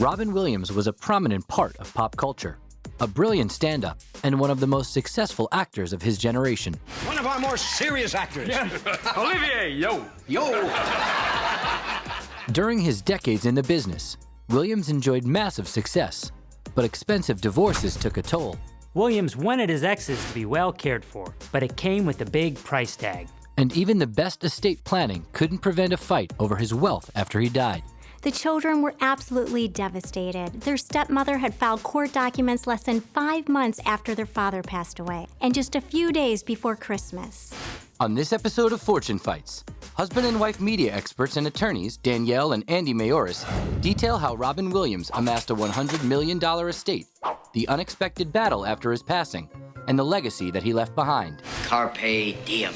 Robin Williams was a prominent part of pop culture, a brilliant stand-up, and one of the most successful actors of his generation. One of our more serious actors. Yeah. Olivier, yo. Yo. During his decades in the business, Williams enjoyed massive success, but expensive divorces took a toll. Williams wanted his exes to be well cared for, but it came with a big price tag. And even the best estate planning couldn't prevent a fight over his wealth after he died. The children were absolutely devastated. Their stepmother had filed court documents less than 5 months after their father passed away, and just a few days before Christmas. On this episode of Fortune Fights, husband and wife media experts and attorneys Danielle and Andy Mayoras detail how Robin Williams amassed a $100 million estate, the unexpected battle after his passing, and the legacy that he left behind. Carpe diem.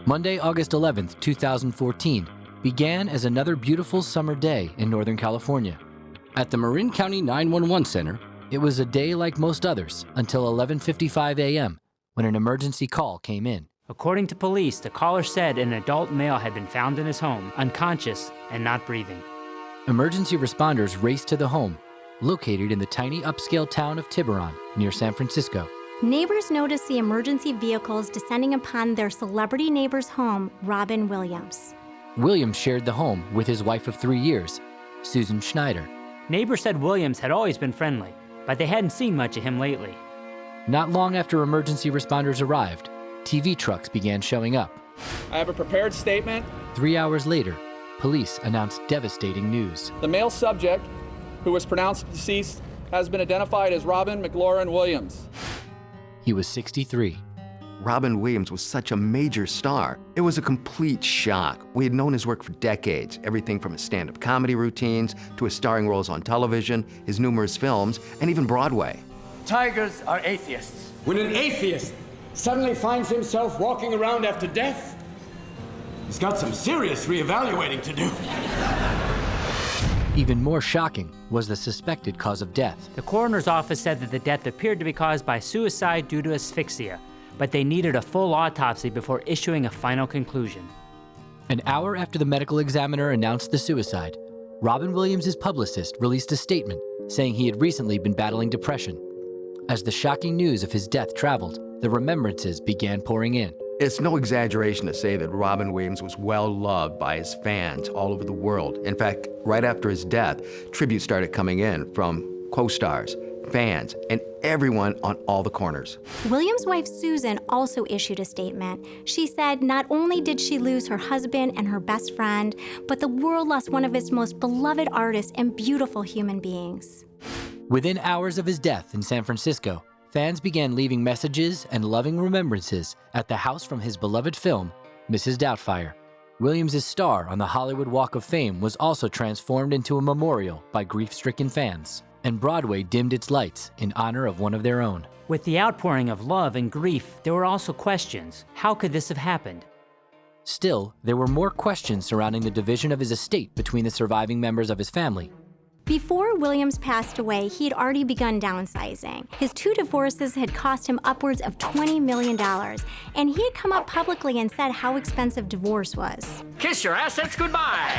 Monday, August 11th, 2014, began as another beautiful summer day in Northern California. At the Marin County 911 Center, it was a day like most others until 11:55 a.m. when an emergency call came in. According to police, the caller said an adult male had been found in his home, unconscious and not breathing. Emergency responders raced to the home, located in the tiny upscale town of Tiburon, near San Francisco. Neighbors noticed the emergency vehicles descending upon their celebrity neighbor's home, Robin Williams. Williams shared the home with his wife of 3 years, Susan Schneider. Neighbors said Williams had always been friendly, but they hadn't seen much of him lately. Not long after emergency responders arrived, TV trucks began showing up. I have a prepared statement. 3 hours later, police announced devastating news. The male subject, who was pronounced deceased, has been identified as Robin McLaurin Williams. He was 63. Robin Williams was such a major star. It was a complete shock. We had known his work for decades, everything from his stand-up comedy routines to his starring roles on television, his numerous films, and even Broadway. Tigers are atheists. When an atheist suddenly finds himself walking around after death, he's got some serious reevaluating to do. Even more shocking was the suspected cause of death. The coroner's office said that the death appeared to be caused by suicide due to asphyxia, but they needed a full autopsy before issuing a final conclusion. An hour after the medical examiner announced the suicide, Robin Williams' publicist released a statement saying he had recently been battling depression. As the shocking news of his death traveled, the remembrances began pouring in. It's no exaggeration to say that Robin Williams was well loved by his fans all over the world. In fact, right after his death, tributes started coming in from co-stars, fans, and everyone on all the corners. Williams' wife Susan also issued a statement. She said not only did she lose her husband and her best friend, but the world lost one of its most beloved artists and beautiful human beings. Within hours of his death in San Francisco, fans began leaving messages and loving remembrances at the house from his beloved film, Mrs. Doubtfire. Williams' star on the Hollywood Walk of Fame was also transformed into a memorial by grief-stricken fans, and Broadway dimmed its lights in honor of one of their own. With the outpouring of love and grief, there were also questions. How could this have happened? Still, there were more questions surrounding the division of his estate between the surviving members of his family. Before Williams passed away, he had already begun downsizing. His 2 divorces had cost him upwards of $20 million, and he had come up publicly and said how expensive divorce was. Kiss your assets goodbye.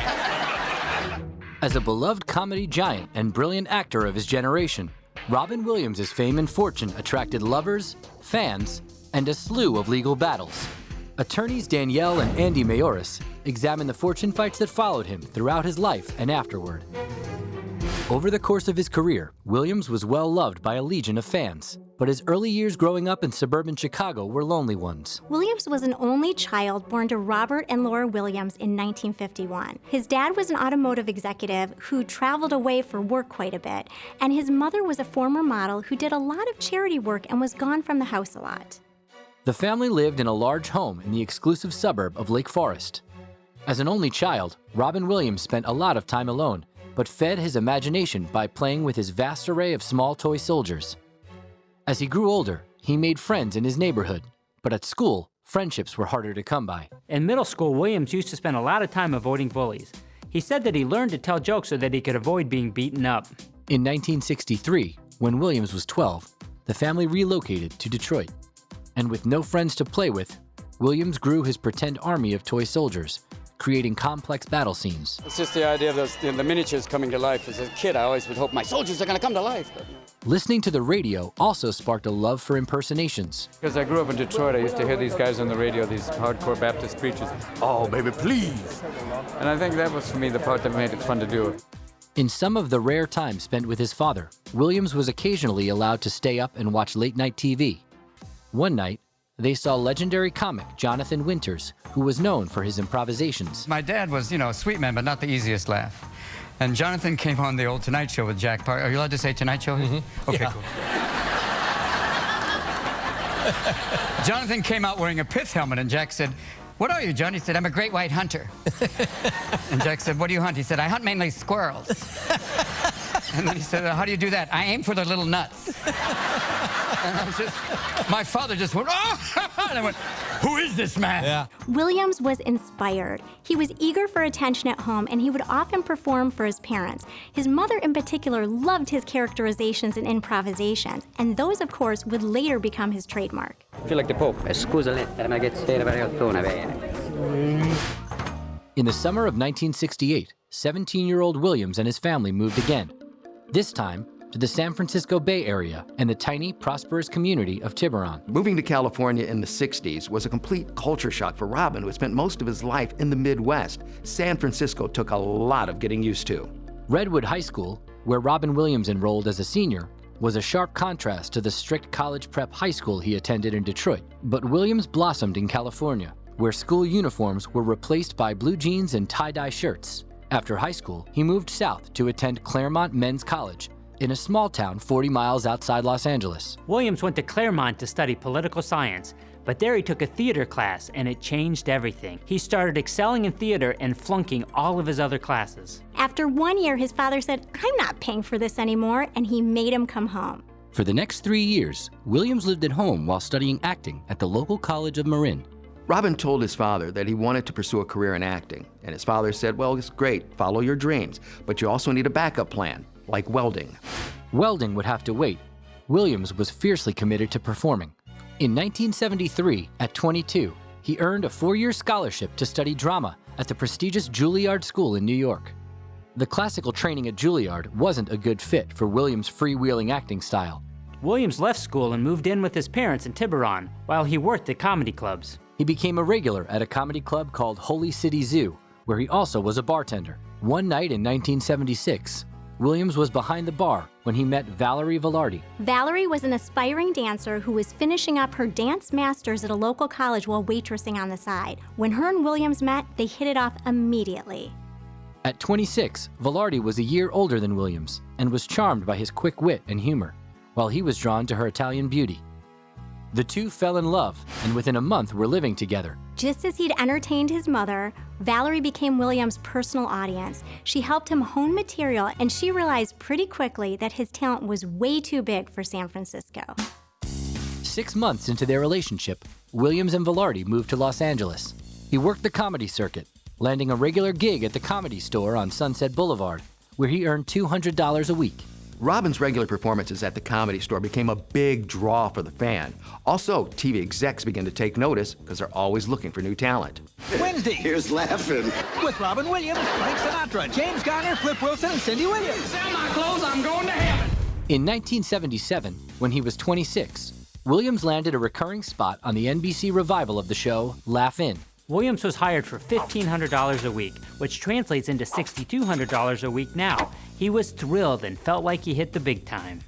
As a beloved comedy giant and brilliant actor of his generation, Robin Williams' fame and fortune attracted lovers, fans, and a slew of legal battles. Attorneys Danielle and Andy Mayoras examined the fortune fights that followed him throughout his life and afterward. Over the course of his career, Williams was well loved by a legion of fans, but his early years growing up in suburban Chicago were lonely ones. Williams was an only child born to Robert and Laura Williams in 1951. His dad was an automotive executive who traveled away for work quite a bit, and his mother was a former model who did a lot of charity work and was gone from the house a lot. The family lived in a large home in the exclusive suburb of Lake Forest. As an only child, Robin Williams spent a lot of time alone, but fed his imagination by playing with his vast array of small toy soldiers. As he grew older, he made friends in his neighborhood, but at school, friendships were harder to come by. In middle school, Williams used to spend a lot of time avoiding bullies. He said that he learned to tell jokes so that he could avoid being beaten up. In 1963, when Williams was 12, the family relocated to Detroit. And with no friends to play with, Williams grew his pretend army of toy soldiers, creating complex battle scenes. It's just the idea of those, the miniatures coming to life. As a kid, I always would hope my soldiers are going to come to life. Listening to the radio also sparked a love for impersonations. Because I grew up in Detroit, I used to hear these guys on the radio, these hardcore Baptist preachers. Oh, baby, please. And I think that was, for me, the part that made it fun to do. In some of the rare time spent with his father, Williams was occasionally allowed to stay up and watch late-night TV. One night, they saw legendary comic Jonathan Winters, who was known for his improvisations. My dad was, a sweet man, but not the easiest laugh. And Jonathan came on the old Tonight Show with Jack Parker. Are you allowed to say Tonight Show? Mm-hmm. Okay, cool. Jonathan came out wearing a pith helmet, and Jack said, "What are you, John?" He said, "I'm a great white hunter." And Jack said, "What do you hunt?" He said, "I hunt mainly squirrels." And then he said, "How do you do that?" "I aim for the little nuts." And I was my father just went, "Oh!" And I went, "Who is this man?" Yeah. Williams was inspired. He was eager for attention at home, and he would often perform for his parents. His mother in particular loved his characterizations and improvisations, and those, of course, would later become his trademark. I feel like the Pope. In the summer of 1968, 17-year-old Williams and his family moved again, this time to the San Francisco Bay Area and the tiny, prosperous community of Tiburon. Moving to California in the 60s was a complete culture shock for Robin, who had spent most of his life in the Midwest. San Francisco took a lot of getting used to. Redwood High School, where Robin Williams enrolled as a senior, was a sharp contrast to the strict college prep high school he attended in Detroit. But Williams blossomed in California, where school uniforms were replaced by blue jeans and tie-dye shirts. After high school, he moved south to attend Claremont Men's College, in a small town 40 miles outside Los Angeles. Williams went to Claremont to study political science, but there he took a theater class and it changed everything. He started excelling in theater and flunking all of his other classes. After 1 year, his father said, "I'm not paying for this anymore," and he made him come home. For the next 3 years, Williams lived at home while studying acting at the local college of Marin. Robin told his father that he wanted to pursue a career in acting, and his father said, "Well, it's great, follow your dreams, but you also need a backup plan, like welding." Welding would have to wait. Williams was fiercely committed to performing. In 1973, at 22, he earned a 4-year scholarship to study drama at the prestigious Juilliard School in New York. The classical training at Juilliard wasn't a good fit for Williams' freewheeling acting style. Williams left school and moved in with his parents in Tiburon while he worked at comedy clubs. He became a regular at a comedy club called Holy City Zoo, where he also was a bartender. One night in 1976, Williams was behind the bar when he met Valerie Velarde. Valerie was an aspiring dancer who was finishing up her dance masters at a local college while waitressing on the side. When her and Williams met, they hit it off immediately. At 26, Velarde was a year older than Williams and was charmed by his quick wit and humor, while he was drawn to her Italian beauty. The two fell in love, and within a month were living together. Just as he'd entertained his mother, Valerie became Williams' personal audience. She helped him hone material, and she realized pretty quickly that his talent was way too big for San Francisco. 6 months into their relationship, Williams and Velarde moved to Los Angeles. He worked the comedy circuit, landing a regular gig at the Comedy Store on Sunset Boulevard, where he earned $200 a week. Robin's regular performances at the Comedy Store became a big draw for the fan. Also, TV execs began to take notice because they're always looking for new talent. Wednesday. Here's laughing. With Robin Williams, Frank Sinatra, James Garner, Flip Wilson, and Cindy Williams. Sell my clothes, I'm going to heaven. In 1977, when he was 26, Williams landed a recurring spot on the NBC revival of the show Laugh In. Williams was hired for $1,500 a week, which translates into $6,200 a week now. He was thrilled and felt like he hit the big time.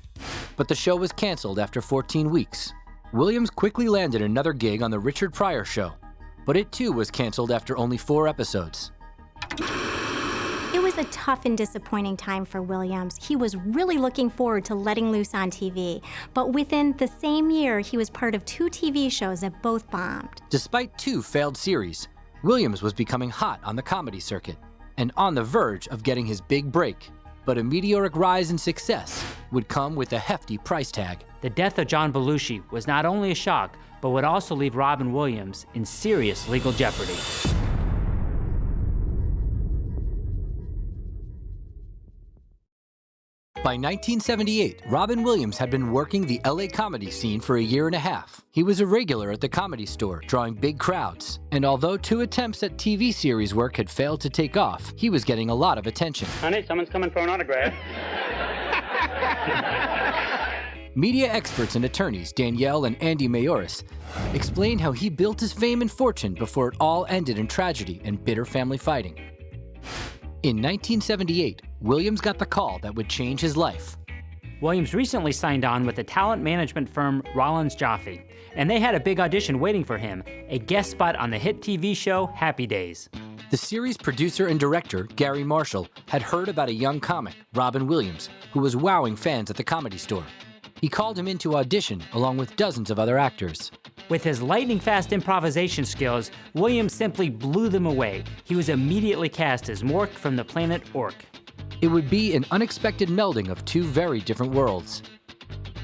But the show was canceled after 14 weeks. Williams quickly landed another gig on The Richard Pryor Show, but it too was canceled after only 4 episodes. It was a tough and disappointing time for Williams. He was really looking forward to letting loose on TV, but within the same year, he was part of 2 TV shows that both bombed. Despite 2 failed series, Williams was becoming hot on the comedy circuit and on the verge of getting his big break. But a meteoric rise in success would come with a hefty price tag. The death of John Belushi was not only a shock, but would also leave Robin Williams in serious legal jeopardy. By 1978, Robin Williams had been working the LA comedy scene for a year and a half. He was a regular at the Comedy Store, drawing big crowds. And although 2 attempts at TV series work had failed to take off, he was getting a lot of attention. Honey, someone's coming for an autograph. Media experts and attorneys Danielle and Andy Mayoras explained how he built his fame and fortune before it all ended in tragedy and bitter family fighting. In 1978, Williams got the call that would change his life. Williams recently signed on with the talent management firm Rollins Joffe, and they had a big audition waiting for him, a guest spot on the hit TV show Happy Days. The series producer and director, Gary Marshall, had heard about a young comic, Robin Williams, who was wowing fans at the Comedy Store. He called him in to audition along with dozens of other actors. With his lightning-fast improvisation skills, Williams simply blew them away. He was immediately cast as Mork from the planet Ork. It would be an unexpected melding of 2 very different worlds.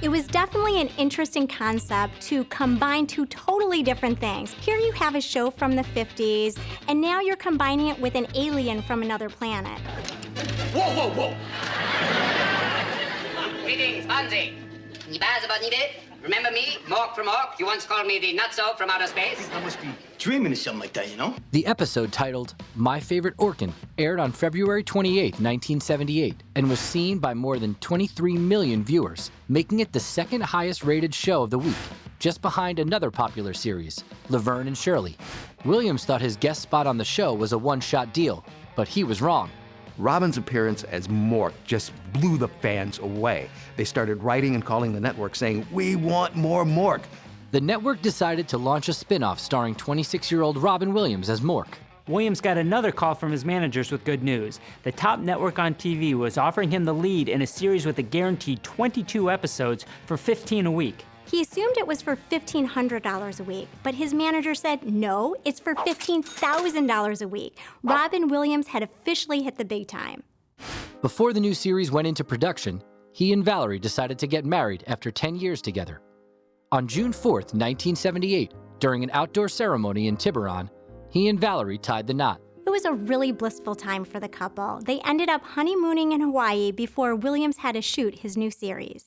It was definitely an interesting concept to combine 2 totally different things. Here you have a show from the 50s, and now you're combining it with an alien from another planet. Whoa, whoa, whoa! Greetings, Fonzie. Remember me, Mork from Ork? You once called me the nutso from outer space. I must be dreaming of something like that, you know? The episode, titled My Favorite Orkin, aired on February 28, 1978, and was seen by more than 23 million viewers, making it the 2nd highest rated show of the week, just behind another popular series, Laverne and Shirley. Williams thought his guest spot on the show was a one-shot deal, but he was wrong. Robin's appearance as Mork just blew the fans away. They started writing and calling the network saying, "We want more Mork." The network decided to launch a spin-off starring 26-year-old Robin Williams as Mork. Williams got another call from his managers with good news. The top network on TV was offering him the lead in a series with a guaranteed 22 episodes for $15 a week. He assumed it was for $1,500 a week, but his manager said, no, it's for $15,000 a week. Robin Williams had officially hit the big time. Before the new series went into production, he and Valerie decided to get married after 10 years together. On June 4th, 1978, during an outdoor ceremony in Tiburon, he and Valerie tied the knot. It was a really blissful time for the couple. They ended up honeymooning in Hawaii before Williams had to shoot his new series.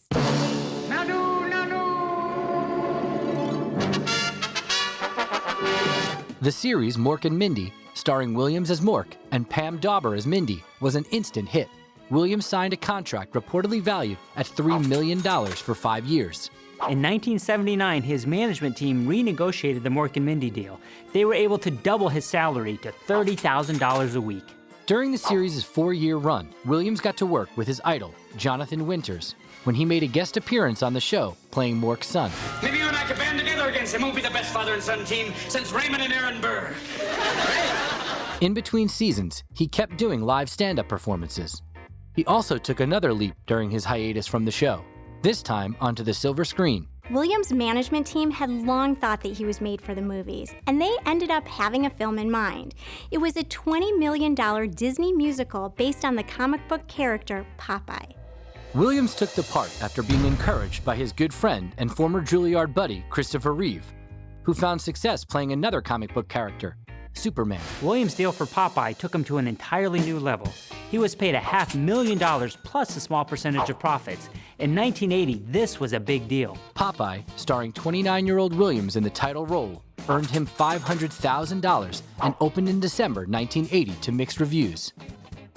The series Mork and Mindy, starring Williams as Mork and Pam Dauber as Mindy, was an instant hit. Williams signed a contract reportedly valued at $3 million for 5 years. In 1979, his management team renegotiated the Mork and Mindy deal. They were able to double his salary to $30,000 a week. During the series' 4-year run, Williams got to work with his idol, Jonathan Winters, when he made a guest appearance on the show, playing Mork's son. Maybe you and I could band together against him. Won't be the best father and son team since Raymond and Aaron Burr. In between seasons, he kept doing live stand-up performances. He also took another leap during his hiatus from the show, this time onto the silver screen. Williams' management team had long thought that he was made for the movies, and they ended up having a film in mind. It was a $20 million Disney musical based on the comic book character Popeye. Williams took the part after being encouraged by his good friend and former Juilliard buddy, Christopher Reeve, who found success playing another comic book character, Superman. Williams' deal for Popeye took him to an entirely new level. He was paid $500,000 plus a small percentage of profits. In 1980, this was a big deal. Popeye, starring 29-year-old Williams in the title role, earned him $500,000 and opened in December 1980 to mixed reviews.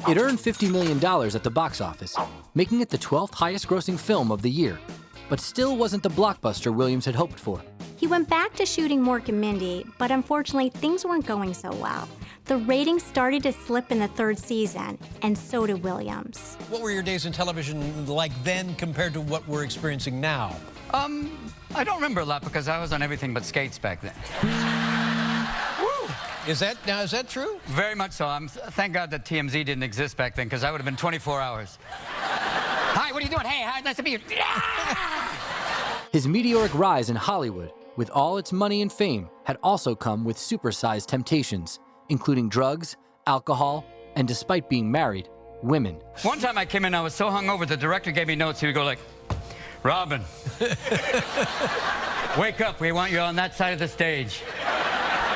It earned $50 million at the box office, making it the 12th highest-grossing film of the year, but still wasn't the blockbuster Williams had hoped for. He went back to shooting Mork and Mindy, but unfortunately, things weren't going so well. The ratings started to slip in the 3rd season, and so did Williams. What were your days in television like then compared to what we're experiencing now? I don't remember a lot because I was on everything but skates back then. Is that true? Very much so. Thank God that TMZ didn't exist back then because I would have been 24 hours. Hi, what are you doing? Hey, hi, nice to meet you. His meteoric rise in Hollywood, with all its money and fame, had also come with supersized temptations, including drugs, alcohol, and despite being married, women. One time I came in, I was so hungover, the director gave me notes. He would go like, Robin, wake up, we want you on that side of the stage.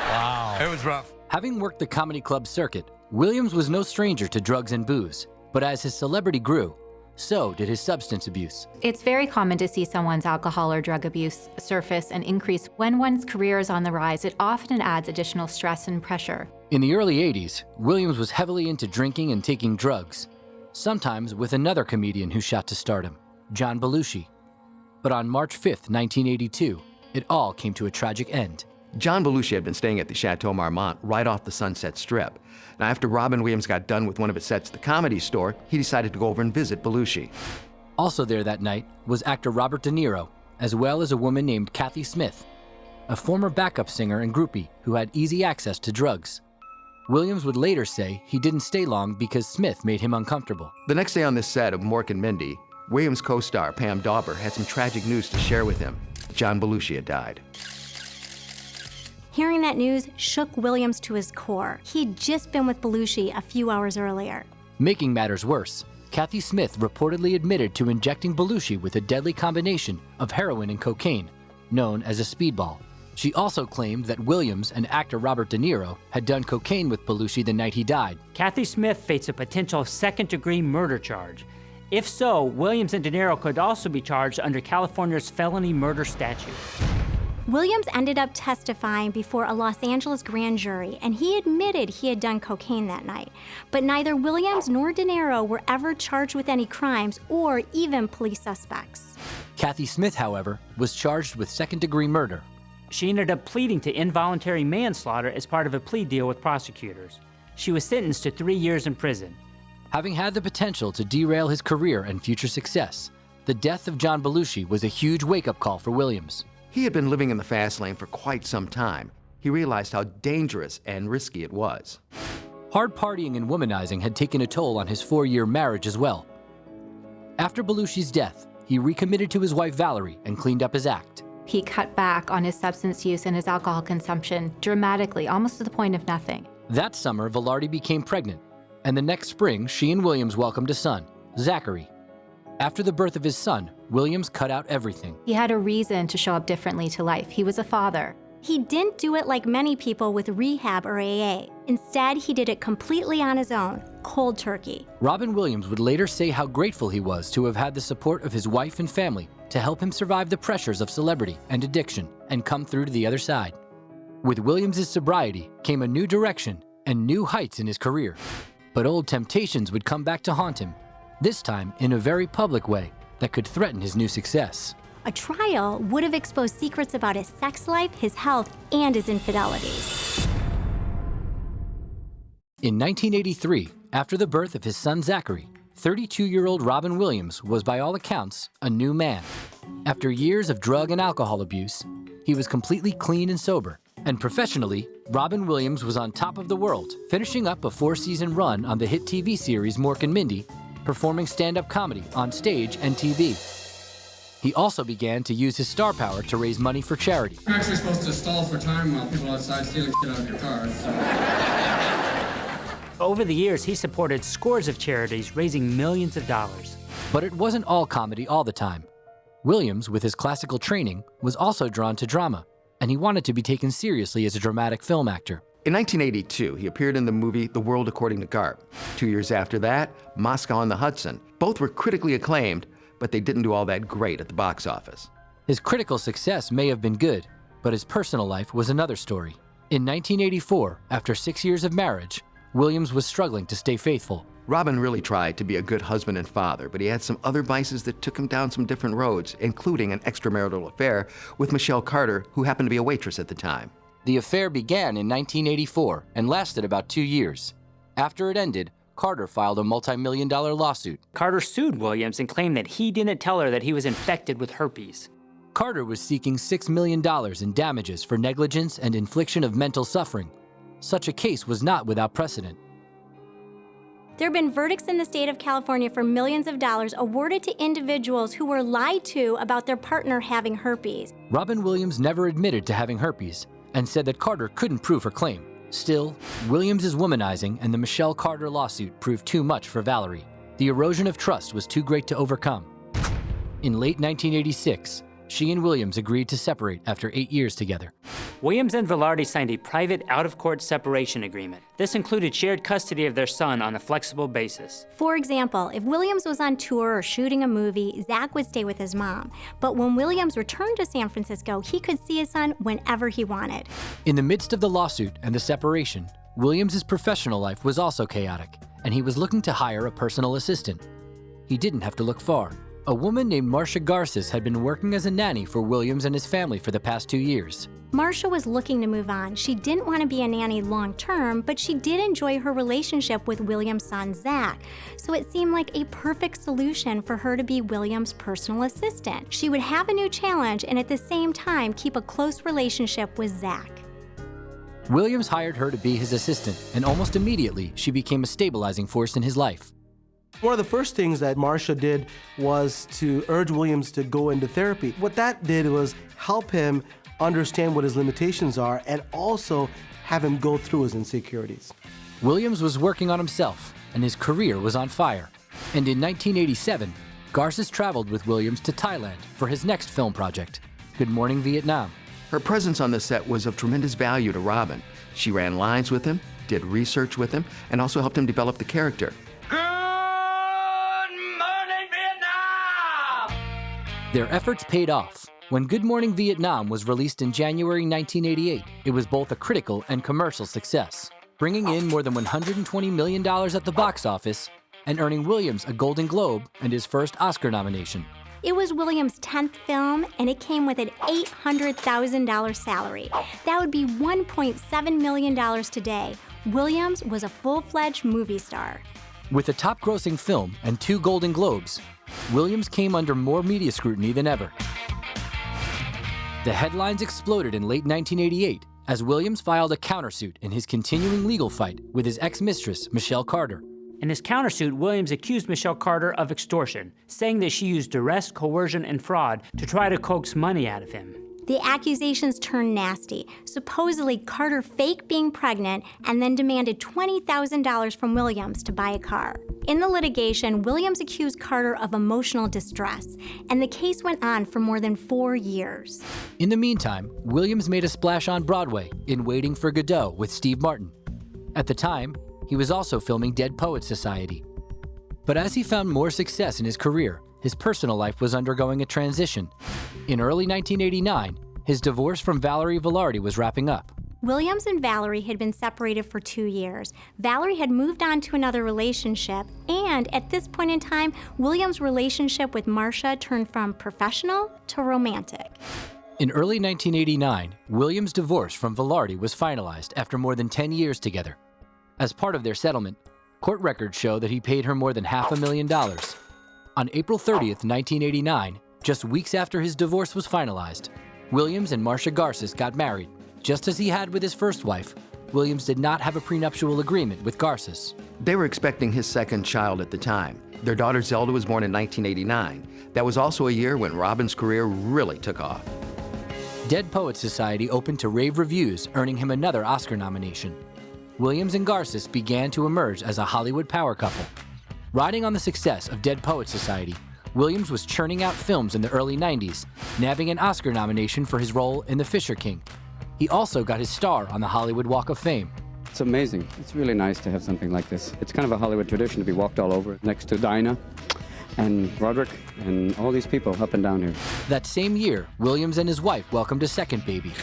Wow. It was rough. Having worked the comedy club circuit, Williams was no stranger to drugs and booze, but as his celebrity grew, So did his substance abuse. It's very common to see someone's alcohol or drug abuse surface and increase when one's career is on the rise. It often adds additional stress and pressure. In the early 80s, Williams was heavily into drinking and taking drugs, sometimes with another comedian who shot to stardom, John Belushi. But on March 5th, 1982, it all came to a tragic end. John Belushi had been staying at the Chateau Marmont right off the Sunset Strip. Now, after Robin Williams got done with one of his sets at the Comedy Store, he decided to go over and visit Belushi. Also there that night was actor Robert De Niro, as well as a woman named Kathy Smith, a former backup singer and groupie who had easy access to drugs. Williams would later say he didn't stay long because Smith made him uncomfortable. The next day on this set of Mork and Mindy, Williams' co-star Pam Dauber had some tragic news to share with him. John Belushi had died. Hearing that news shook Williams to his core. He'd just been with Belushi a few hours earlier. Making matters worse, Kathy Smith reportedly admitted to injecting Belushi with a deadly combination of heroin and cocaine, known as a speedball. She also claimed that Williams and actor Robert De Niro had done cocaine with Belushi the night he died. Kathy Smith faced a potential second-degree murder charge. If so, Williams and De Niro could also be charged under California's felony murder statute. Williams ended up testifying before a Los Angeles grand jury, and he admitted he had done cocaine that night. But neither Williams nor De Niro were ever charged with any crimes or even police suspects. Kathy Smith, however, was charged with second-degree murder. She ended up pleading to involuntary manslaughter as part of a plea deal with prosecutors. She was sentenced to 3 years in prison. Having had the potential to derail his career and future success, the death of John Belushi was a huge wake-up call for Williams. He had been living in the fast lane for quite some time. He realized how dangerous and risky it was. Hard partying and womanizing had taken a toll on his 4-year marriage as well. After Belushi's death, he recommitted to his wife Valerie and cleaned up his act. He cut back on his substance use and his alcohol consumption dramatically, almost to the point of nothing. That summer, Velarde became pregnant, and the next spring, she and Williams welcomed a son, Zachary. After the birth of his son, Williams cut out everything. He had a reason to show up differently to life. He was a father. He didn't do it like many people with rehab or AA. Instead, he did it completely on his own, cold turkey. Robin Williams would later say how grateful he was to have had the support of his wife and family to help him survive the pressures of celebrity and addiction and come through to the other side. With Williams' sobriety came a new direction and new heights in his career. But old temptations would come back to haunt him, this time in a very public way that could threaten his new success. A trial would have exposed secrets about his sex life, his health, and his infidelities. In 1983, after the birth of his son Zachary, 32-year-old Robin Williams was by all accounts a new man. After years of drug and alcohol abuse, he was completely clean and sober. And professionally, Robin Williams was on top of the world, finishing up a 4-season run on the hit TV series Mork and Mindy, performing stand-up comedy on stage and TV. He also began to use his star power to raise money for charity. You're actually supposed to stall for time while people outside stealing shit out of your cars. Over the years, he supported scores of charities, raising millions of dollars. But it wasn't all comedy all the time. Williams, with his classical training, was also drawn to drama, and he wanted to be taken seriously as a dramatic film actor. In 1982, he appeared in the movie The World According to Garp. 2 years after that, Moscow on the Hudson. Both were critically acclaimed, but they didn't do all that great at the box office. His critical success may have been good, but his personal life was another story. In 1984, after 6 years of marriage, Williams was struggling to stay faithful. Robin really tried to be a good husband and father, but he had some other vices that took him down some different roads, including an extramarital affair with Michelle Carter, who happened to be a waitress at the time. The affair began in 1984 and lasted about 2 years. After it ended, Carter filed a multi-million-dollar lawsuit. Carter sued Williams and claimed that he didn't tell her that he was infected with herpes. Carter was seeking $6 million in damages for negligence and infliction of mental suffering. Such a case was not without precedent. There have been verdicts in the state of California for millions of dollars awarded to individuals who were lied to about their partner having herpes. Robin Williams never admitted to having herpes and said that Carter couldn't prove her claim. Still, Williams' womanizing and the Michelle Carter lawsuit proved too much for Valerie. The erosion of trust was too great to overcome. In late 1986, she and Williams agreed to separate after 8 years together. Williams and Velarde signed a private out-of-court separation agreement. This included shared custody of their son on a flexible basis. For example, if Williams was on tour or shooting a movie, Zach would stay with his mom. But when Williams returned to San Francisco, he could see his son whenever he wanted. In the midst of the lawsuit and the separation, Williams' professional life was also chaotic, and he was looking to hire a personal assistant. He didn't have to look far. A woman named Marcia Garces had been working as a nanny for Williams and his family for the past 2 years. Marcia was looking to move on. She didn't want to be a nanny long term, but she did enjoy her relationship with Williams' son, Zach. So it seemed like a perfect solution for her to be Williams' personal assistant. She would have a new challenge and at the same time keep a close relationship with Zach. Williams hired her to be his assistant, and almost immediately she became a stabilizing force in his life. One of the first things that Marcia did was to urge Williams to go into therapy. What that did was help him understand what his limitations are and also have him go through his insecurities. Williams was working on himself, and his career was on fire. And in 1987, Garces traveled with Williams to Thailand for his next film project, Good Morning Vietnam. Her presence on the set was of tremendous value to Robin. She ran lines with him, did research with him, and also helped him develop the character. Their efforts paid off. When Good Morning Vietnam was released in January 1988, it was both a critical and commercial success, bringing in more than $120 million at the box office and earning Williams a Golden Globe and his first Oscar nomination. It was Williams' 10th film, and it came with an $800,000 salary. That would be $1.7 million today. Williams was a full-fledged movie star. With a top-grossing film and 2 Golden Globes, Williams came under more media scrutiny than ever. The headlines exploded in late 1988 as Williams filed a countersuit in his continuing legal fight with his ex-mistress, Michelle Carter. In his countersuit, Williams accused Michelle Carter of extortion, saying that she used duress, coercion, and fraud to try to coax money out of him. The accusations turned nasty. Supposedly, Carter faked being pregnant and then demanded $20,000 from Williams to buy a car. In the litigation, Williams accused Carter of emotional distress, and the case went on for more than 4 years. In the meantime, Williams made a splash on Broadway in Waiting for Godot with Steve Martin. At the time, he was also filming Dead Poets Society. But as he found more success in his career, his personal life was undergoing a transition. In early 1989, his divorce from Valerie Velarde was wrapping up. Williams and Valerie had been separated for 2 years. Valerie had moved on to another relationship, and at this point in time, Williams' relationship with Marcia turned from professional to romantic. In early 1989, Williams' divorce from Velarde was finalized after more than 10 years together. As part of their settlement, court records show that he paid her more than $500,000. On April 30th, 1989, just weeks after his divorce was finalized, Williams and Marcia Garces got married. Just as he had with his first wife, Williams did not have a prenuptial agreement with Garces. They were expecting his second child at the time. Their daughter Zelda was born in 1989. That was also a year when Robin's career really took off. Dead Poets Society opened to rave reviews, earning him another Oscar nomination. Williams and Garces began to emerge as a Hollywood power couple. Riding on the success of Dead Poets Society, Williams was churning out films in the early 90s, nabbing an Oscar nomination for his role in The Fisher King. He also got his star on the Hollywood Walk of Fame. It's amazing. It's really nice to have something like this. It's kind of a Hollywood tradition to be walked all over next to Dinah and Roderick and all these people up and down here. That same year, Williams and his wife welcomed a second baby,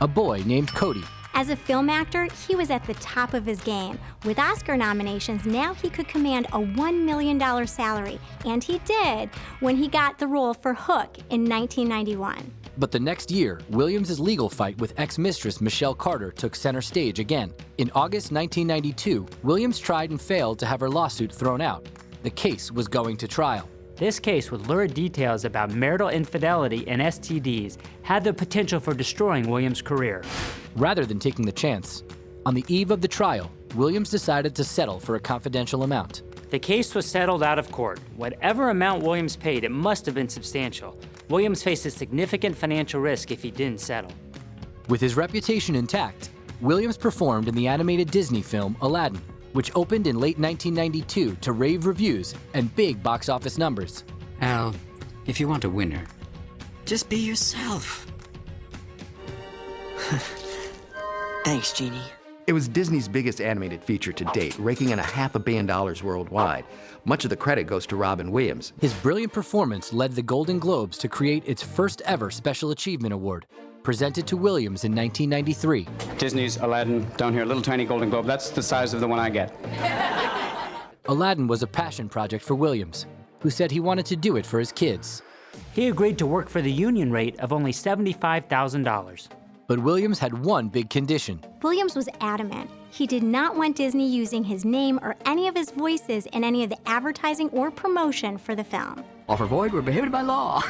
a boy named Cody. As a film actor, he was at the top of his game. With Oscar nominations, now he could command a $1 million salary, and he did when he got the role for Hook in 1991. But the next year, Williams' legal fight with ex-mistress Michelle Carter took center stage again. In August 1992, Williams tried and failed to have her lawsuit thrown out. The case was going to trial. This case, with lurid details about marital infidelity and STDs, had the potential for destroying Williams' career. Rather than taking the chance, on the eve of the trial, Williams decided to settle for a confidential amount. The case was settled out of court. Whatever amount Williams paid, it must have been substantial. Williams faced a significant financial risk if he didn't settle. With his reputation intact, Williams performed in the animated Disney film Aladdin, which opened in late 1992 to rave reviews and big box office numbers. Al, if you want a winner, Just be yourself. Thanks, Jeannie. It was Disney's biggest animated feature to date, raking in $500 million worldwide. Much of the credit goes to Robin Williams. His brilliant performance led the Golden Globes to create its first ever Special Achievement Award, presented to Williams in 1993. Disney's Aladdin down here, a little tiny Golden Globe. That's the size of the one I get. Aladdin was a passion project for Williams, who said he wanted to do it for his kids. He agreed to work for the union rate of only $75,000. But Williams had one big condition. Williams was adamant. He did not want Disney using his name or any of his voices in any of the advertising or promotion for the film. Offer void, we're prohibited by law.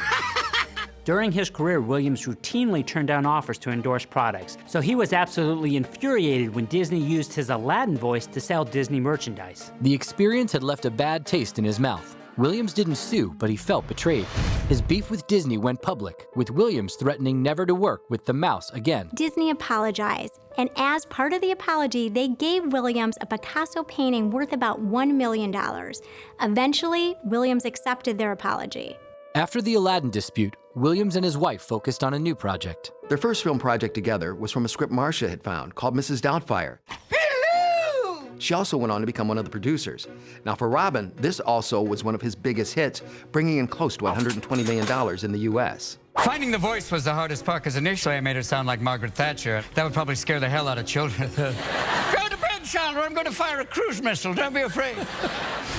During his career, Williams routinely turned down offers to endorse products, so he was absolutely infuriated when Disney used his Aladdin voice to sell Disney merchandise. The experience had left a bad taste in his mouth. Williams didn't sue, but he felt betrayed. His beef with Disney went public, with Williams threatening never to work with the mouse again. Disney apologized, and as part of the apology, they gave Williams a Picasso painting worth about $1 million. Eventually, Williams accepted their apology. After the Aladdin dispute, Williams and his wife focused on a new project. Their first film project together was from a script Marcia had found called Mrs. Doubtfire. She also went on to become one of the producers. Now for Robin, this also was one of his biggest hits, bringing in close to $120 million in the US. Finding the voice was the hardest part, because initially I made her sound like Margaret Thatcher. That would probably scare the hell out of children. Go to bed, child, or I'm going to fire a cruise missile. Don't be afraid.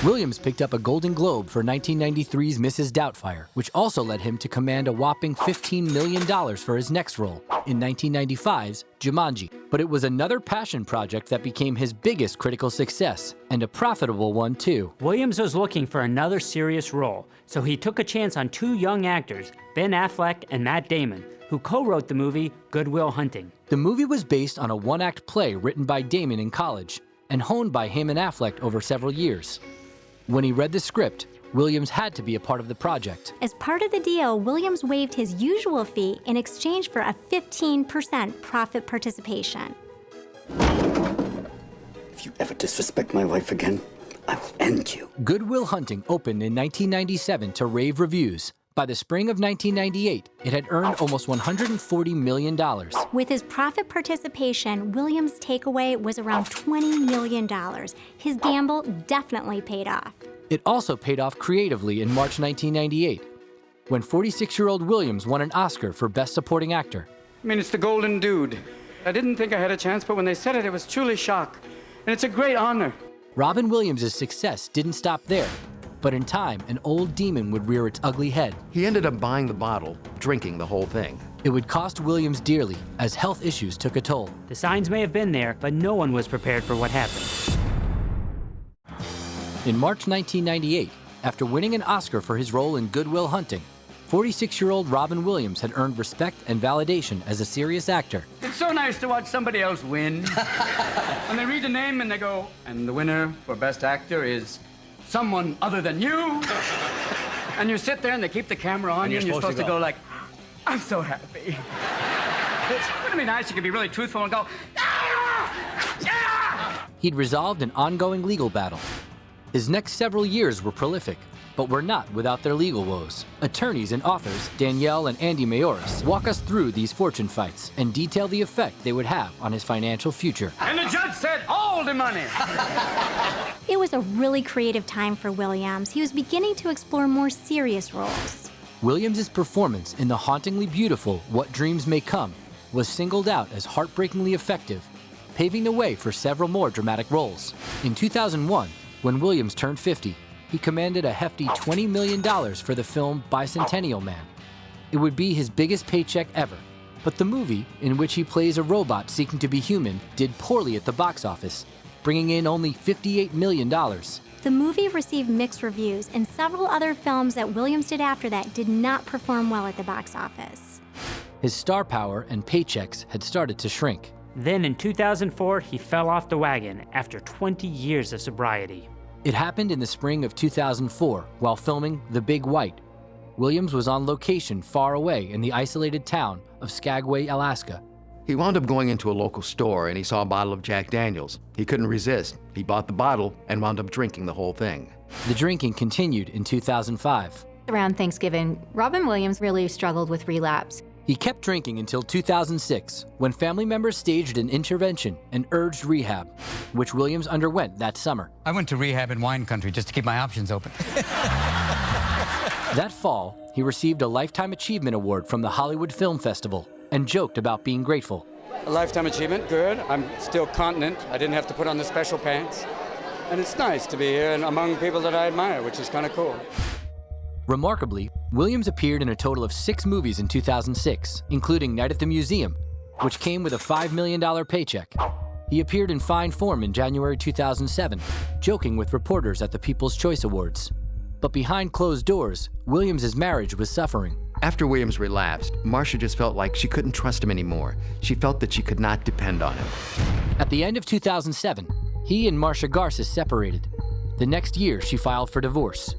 Williams picked up a Golden Globe for 1993's Mrs. Doubtfire, which also led him to command a whopping $15 million for his next role, in 1995's Jumanji. But it was another passion project that became his biggest critical success, and a profitable one too. Williams was looking for another serious role, so he took a chance on two young actors, Ben Affleck and Matt Damon, who co-wrote the movie Good Will Hunting. The movie was based on a one-act play written by Damon in college, and honed by him and Affleck over several years. When he read the script, Williams had to be a part of the project. As part of the deal, Williams waived his usual fee in exchange for a 15% profit participation. If you ever disrespect my wife again, I will end you. Good Will Hunting opened in 1997 to rave reviews. By the spring of 1998, it had earned almost $140 million. With his profit participation, Williams' takeaway was around $20 million. His gamble definitely paid off. It also paid off creatively in March 1998, when 46-year-old Williams won an Oscar for Best Supporting Actor. I mean, it's the Golden Dude. I didn't think I had a chance, but when they said it, it was truly shock. And it's a great honor. Robin Williams' success didn't stop there. But in time, an old demon would rear its ugly head. He ended up buying the bottle, drinking the whole thing. It would cost Williams dearly, as health issues took a toll. The signs may have been there, but no one was prepared for what happened. In March 1998, after winning an Oscar for his role in Good Will Hunting, 46-year-old Robin Williams had earned respect and validation as a serious actor. It's so nice to watch somebody else win. When they read the name and they go, and the winner for Best Actor is someone other than you. And you sit there and they keep the camera on you and you're supposed to go like, I'm so happy. Wouldn't it be nice? You could be really truthful and go, ah! Yeah! He'd resolved an ongoing legal battle. His next several years were prolific, but were not without their legal woes. Attorneys and authors Danielle and Andy Mayoras walk us through these fortune fights and detail the effect they would have on his financial future. And the judge said, all the money. It was a really creative time for Williams. He was beginning to explore more serious roles. Williams' performance in the hauntingly beautiful What Dreams May Come was singled out as heartbreakingly effective, paving the way for several more dramatic roles. In 2001, when Williams turned 50, he commanded a hefty $20 million for the film Bicentennial Man. It would be his biggest paycheck ever, but the movie, in which he plays a robot seeking to be human, did poorly at the box office, bringing in only $58 million. The movie received mixed reviews, and several other films that Williams did after that did not perform well at the box office. His star power and paychecks had started to shrink. Then in 2004, he fell off the wagon after 20 years of sobriety. It happened in the spring of 2004 while filming The Big White. Williams was on location far away in the isolated town of Skagway, Alaska. He wound up going into a local store and he saw a bottle of Jack Daniels. He couldn't resist. He bought the bottle and wound up drinking the whole thing. The drinking continued in 2005. Around Thanksgiving, Robin Williams really struggled with relapse. He kept drinking until 2006, when family members staged an intervention and urged rehab, which Williams underwent that summer. I went to rehab in wine country just to keep my options open. That fall, he received a Lifetime Achievement Award from the Hollywood Film Festival and joked about being grateful. A lifetime achievement, good. I'm still continent. I didn't have to put on the special pants. And it's nice to be here and among people that I admire, which is kind of cool. Remarkably, Williams appeared in a total of 6 movies in 2006, including Night at the Museum, which came with a $5 million paycheck. He appeared in fine form in January 2007, joking with reporters at the People's Choice Awards. But behind closed doors, Williams' marriage was suffering. After Williams relapsed, Marcia just felt like she couldn't trust him anymore. She felt that she could not depend on him. At the end of 2007, he and Marcia Garces separated. The next year, she filed for divorce.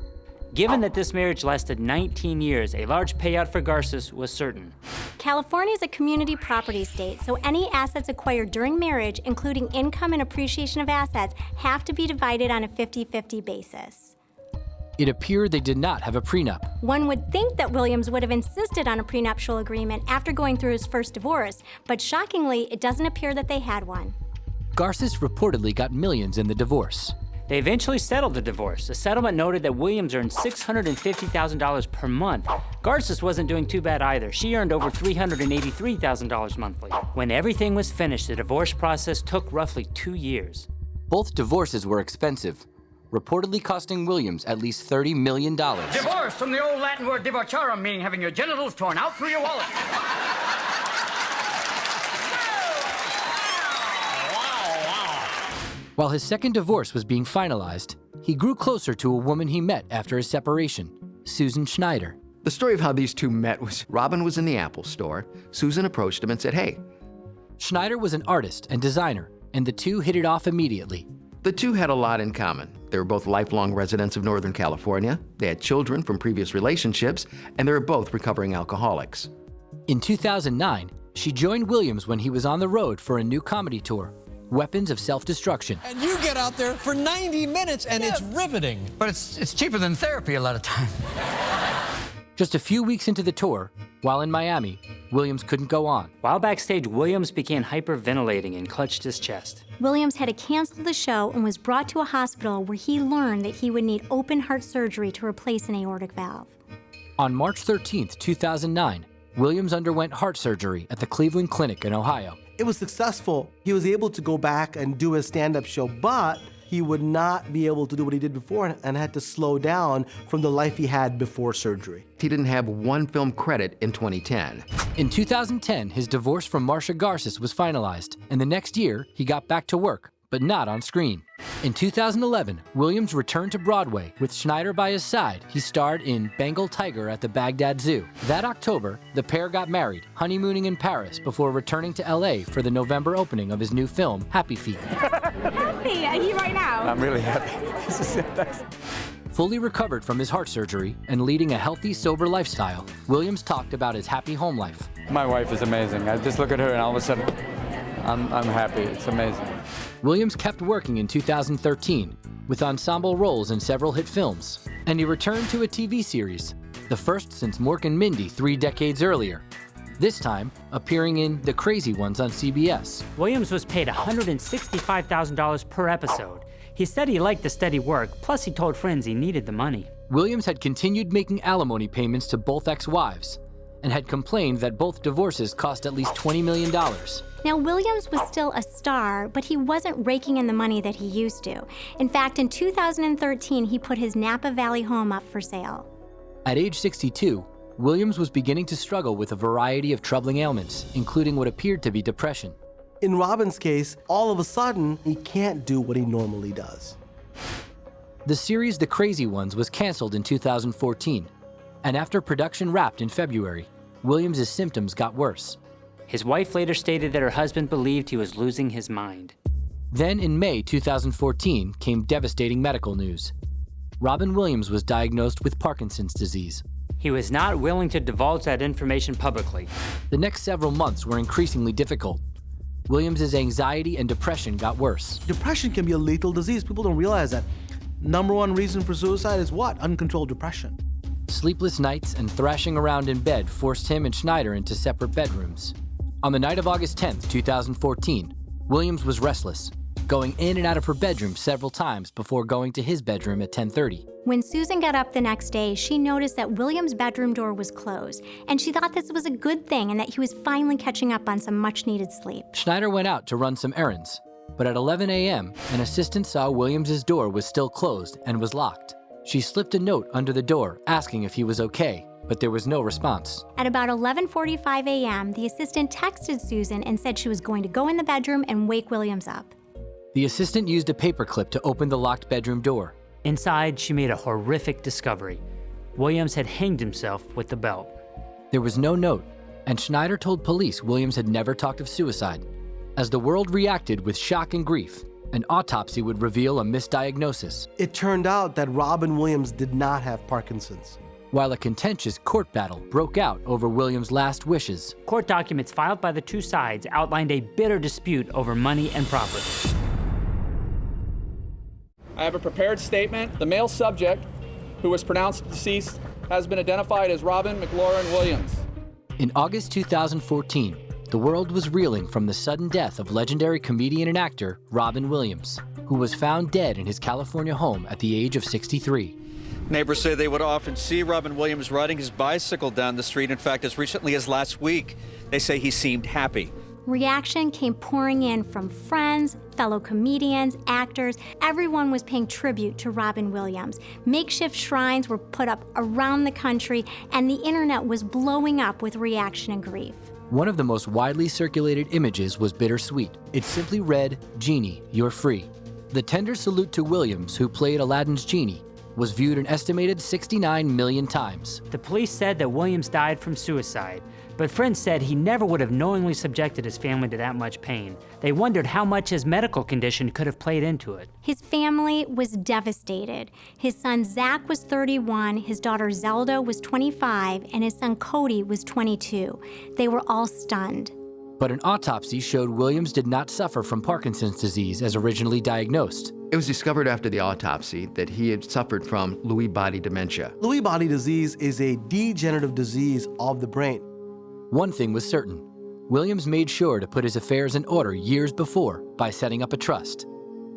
Given that this marriage lasted 19 years, a large payout for Garces was certain. California is a community property state, so any assets acquired during marriage, including income and appreciation of assets, have to be divided on a 50-50 basis. It appeared they did not have a prenup. One would think that Williams would have insisted on a prenuptial agreement after going through his first divorce, but shockingly, it doesn't appear that they had one. Garces reportedly got millions in the divorce. They eventually settled the divorce. The settlement noted that Williams earned $650,000 per month. Garces wasn't doing too bad either. She earned over $383,000 monthly. When everything was finished, the divorce process took roughly 2 years. Both divorces were expensive, reportedly costing Williams at least $30 million. Divorce, from the old Latin word divorciarum, meaning having your genitals torn out through your wallet. While his second divorce was being finalized, he grew closer to a woman he met after his separation, Susan Schneider. The story of how these two met was Robin was in the Apple store. Susan approached him and said, "Hey." Schneider was an artist and designer, and the two hit it off immediately. The two had a lot in common. They were both lifelong residents of Northern California. They had children from previous relationships, and they were both recovering alcoholics. In 2009, she joined Williams when he was on the road for a new comedy tour, Weapons of Self-Destruction. And you get out there for 90 minutes, and it's riveting. But it's cheaper than therapy a lot of time. Just a few weeks into the tour, while in Miami, Williams couldn't go on. While backstage, Williams began hyperventilating and clutched his chest. Williams had to cancel the show and was brought to a hospital where he learned that he would need open heart surgery to replace an aortic valve. On March 13, 2009, Williams underwent heart surgery at the Cleveland Clinic in Ohio. It was successful. He was able to go back and do his stand-up show, but he would not be able to do what he did before and had to slow down from the life he had before surgery. He didn't have one film credit in 2010. In 2010, his divorce from Marcia Garces was finalized, and the next year, he got back to work, but not on screen. In 2011, Williams returned to Broadway. With Schneider by his side, he starred in Bengal Tiger at the Baghdad Zoo. That October, the pair got married, honeymooning in Paris before returning to LA for the November opening of his new film, Happy Feet. Happy? Are you right now? I'm really happy. This is nice. Fully recovered from his heart surgery and leading a healthy, sober lifestyle, Williams talked about his happy home life. My wife is amazing. I just look at her and all of a sudden, I'm happy. It's amazing. Williams kept working in 2013 with ensemble roles in several hit films, and he returned to a TV series, the first since Mork and Mindy 3 decades earlier, this time appearing in The Crazy Ones on CBS. Williams was paid $165,000 per episode. He said he liked the steady work, plus he told friends he needed the money. Williams had continued making alimony payments to both ex-wives and had complained that both divorces cost at least $20 million. Now, Williams was still a star, but he wasn't raking in the money that he used to. In fact, in 2013, he put his Napa Valley home up for sale. At age 62, Williams was beginning to struggle with a variety of troubling ailments, including what appeared to be depression. In Robin's case, all of a sudden, he can't do what he normally does. The series The Crazy Ones was canceled in 2014, and after production wrapped in February, Williams' symptoms got worse. His wife later stated that her husband believed he was losing his mind. Then in May 2014 came devastating medical news. Robin Williams was diagnosed with Parkinson's disease. He was not willing to divulge that information publicly. The next several months were increasingly difficult. Williams' anxiety and depression got worse. Depression can be a lethal disease. People don't realize that. Number one reason for suicide is what? Uncontrolled depression. Sleepless nights and thrashing around in bed forced him and Schneider into separate bedrooms. On the night of August 10, 2014, Williams was restless, going in and out of her bedroom several times before going to his bedroom at 10:30. When Susan got up the next day, she noticed that Williams' bedroom door was closed, and she thought this was a good thing and that he was finally catching up on some much-needed sleep. Schneider went out to run some errands, but at 11 a.m., an assistant saw Williams' door was still closed and was locked. She slipped a note under the door asking if he was okay, but there was no response. At about 11:45 a.m., the assistant texted Susan and said she was going to go in the bedroom and wake Williams up. The assistant used a paperclip to open the locked bedroom door. Inside, she made a horrific discovery. Williams had hanged himself with the belt. There was no note, and Schneider told police Williams had never talked of suicide. As the world reacted with shock and grief, an autopsy would reveal a misdiagnosis. It turned out that Robin Williams did not have Parkinson's. While a contentious court battle broke out over Williams' last wishes. Court documents filed by the two sides outlined a bitter dispute over money and property. I have a prepared statement. The male subject, who was pronounced deceased, has been identified as Robin McLaurin Williams. In August 2014, the world was reeling from the sudden death of legendary comedian and actor Robin Williams, who was found dead in his California home at the age of 63. Neighbors say they would often see Robin Williams riding his bicycle down the street. In fact, as recently as last week, they say he seemed happy. Reaction came pouring in from friends, fellow comedians, actors. Everyone was paying tribute to Robin Williams. Makeshift shrines were put up around the country, and the internet was blowing up with reaction and grief. One of the most widely circulated images was bittersweet. It simply read, "Genie, you're free." The tender salute to Williams, who played Aladdin's genie, was viewed an estimated 69 million times. The police said that Williams died from suicide, but friends said he never would have knowingly subjected his family to that much pain. They wondered how much his medical condition could have played into it. His family was devastated. His son Zach was 31, his daughter Zelda was 25, and his son Cody was 22. They were all stunned. But an autopsy showed Williams did not suffer from Parkinson's disease as originally diagnosed. It was discovered after the autopsy that he had suffered from Lewy body dementia. Lewy body disease is a degenerative disease of the brain. One thing was certain. Williams made sure to put his affairs in order years before by setting up a trust.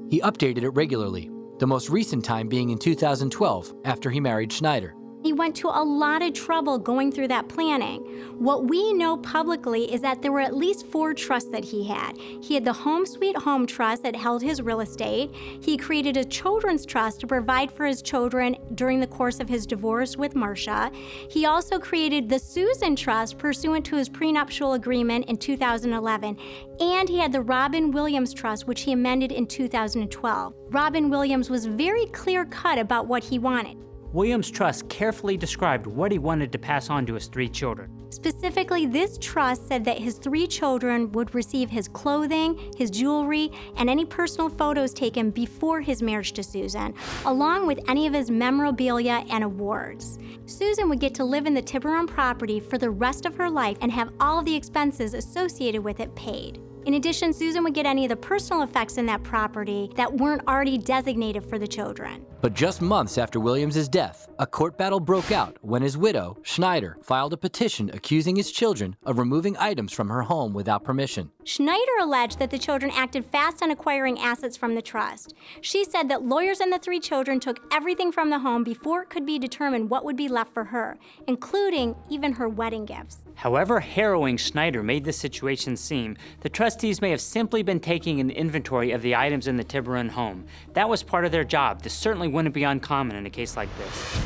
He updated it regularly, the most recent time being in 2012 after he married Schneider. He went to a lot of trouble going through that planning. What we know publicly is that there were at least 4 trusts that he had. He had the Home Sweet Home Trust that held his real estate. He created a children's trust to provide for his children during the course of his divorce with Marcia. He also created the Susan Trust pursuant to his prenuptial agreement in 2011. And he had the Robin Williams Trust, which he amended in 2012. Robin Williams was very clear-cut about what he wanted. Williams' trust carefully described what he wanted to pass on to his 3 children. Specifically, this trust said that his 3 children would receive his clothing, his jewelry, and any personal photos taken before his marriage to Susan, along with any of his memorabilia and awards. Susan would get to live in the Tiburon property for the rest of her life and have all of the expenses associated with it paid. In addition, Susan would get any of the personal effects in that property that weren't already designated for the children. But just months after Williams' death, a court battle broke out when his widow, Schneider, filed a petition accusing his children of removing items from her home without permission. Schneider alleged that the children acted fast on acquiring assets from the trust. She said that lawyers and the 3 children took everything from the home before it could be determined what would be left for her, including even her wedding gifts. However harrowing Schneider made the situation seem, the trustees may have simply been taking an inventory of the items in the Tiburon home. That was part of their job. This certainly wouldn't be uncommon in a case like this.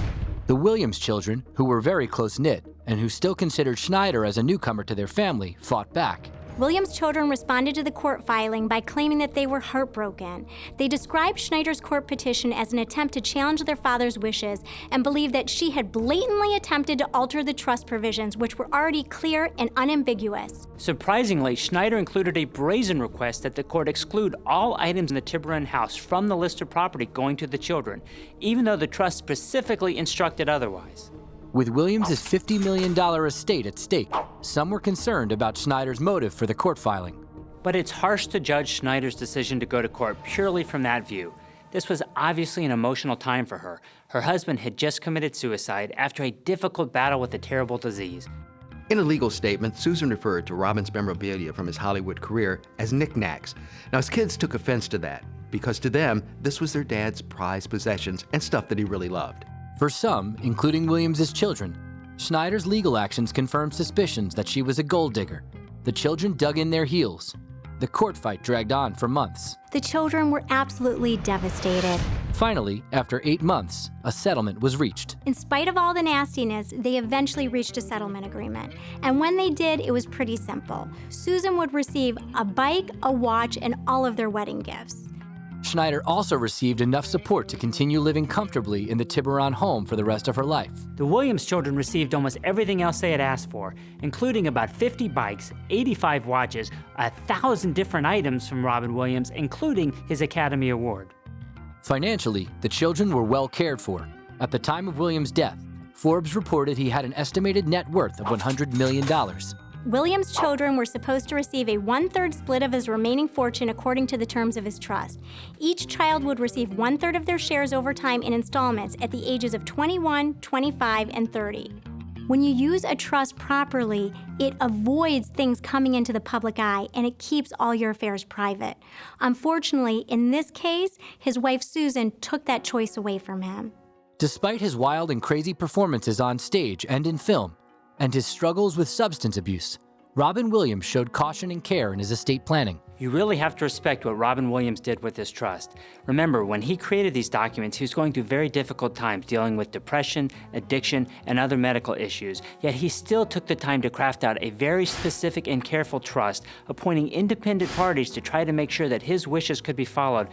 The Williams children, who were very close-knit and who still considered Schneider as a newcomer to their family, fought back. Williams' children responded to the court filing by claiming that they were heartbroken. They described Schneider's court petition as an attempt to challenge their father's wishes and believed that she had blatantly attempted to alter the trust provisions, which were already clear and unambiguous. Surprisingly, Schneider included a brazen request that the court exclude all items in the Tiburon house from the list of property going to the children, even though the trust specifically instructed otherwise. With Williams' $50 million estate at stake, some were concerned about Schneider's motive for the court filing. But it's harsh to judge Schneider's decision to go to court purely from that view. This was obviously an emotional time for her. Her husband had just committed suicide after a difficult battle with a terrible disease. In a legal statement, Susan referred to Robin's memorabilia from his Hollywood career as knickknacks. Now, his kids took offense to that, because to them, this was their dad's prized possessions and stuff that he really loved. For some, including Williams' children, Schneider's legal actions confirmed suspicions that she was a gold digger. The children dug in their heels. The court fight dragged on for months. The children were absolutely devastated. Finally, after 8 months, a settlement was reached. In spite of all the nastiness, they eventually reached a settlement agreement. And when they did, it was pretty simple. Susan would receive a bike, a watch, and all of their wedding gifts. Schneider also received enough support to continue living comfortably in the Tiburon home for the rest of her life. The Williams children received almost everything else they had asked for, including about 50 bikes, 85 watches, 1,000 different items from Robin Williams, including his Academy Award. Financially, the children were well cared for. At the time of Williams' death, Forbes reported he had an estimated net worth of $100 million. Williams' children were supposed to receive a 1/3 split of his remaining fortune according to the terms of his trust. Each child would receive 1/3 of their shares over time in installments at the ages of 21, 25, and 30. When you use a trust properly, it avoids things coming into the public eye and it keeps all your affairs private. Unfortunately, in this case, his wife Susan took that choice away from him. Despite his wild and crazy performances on stage and in film, and his struggles with substance abuse, Robin Williams showed caution and care in his estate planning. You really have to respect what Robin Williams did with his trust. Remember, when he created these documents, he was going through very difficult times dealing with depression, addiction, and other medical issues. Yet he still took the time to craft out a very specific and careful trust, appointing independent parties to try to make sure that his wishes could be followed.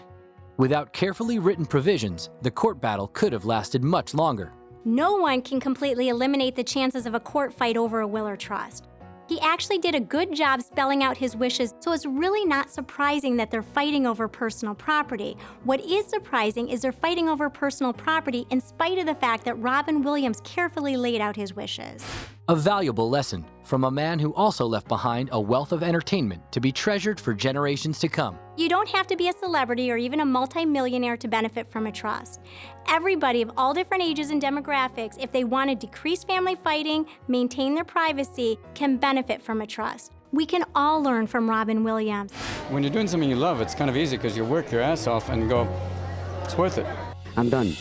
Without carefully written provisions, the court battle could have lasted much longer. No one can completely eliminate the chances of a court fight over a will or trust. He actually did a good job spelling out his wishes, so it's really not surprising that they're fighting over personal property. What is surprising is they're fighting over personal property in spite of the fact that Robin Williams carefully laid out his wishes. A valuable lesson from a man who also left behind a wealth of entertainment to be treasured for generations to come. You don't have to be a celebrity or even a multi-millionaire to benefit from a trust. Everybody of all different ages and demographics, if they want to decrease family fighting, maintain their privacy, can benefit from a trust. We can all learn from Robin Williams. When you're doing something you love, it's kind of easy because you work your ass off and go, it's worth it. I'm done.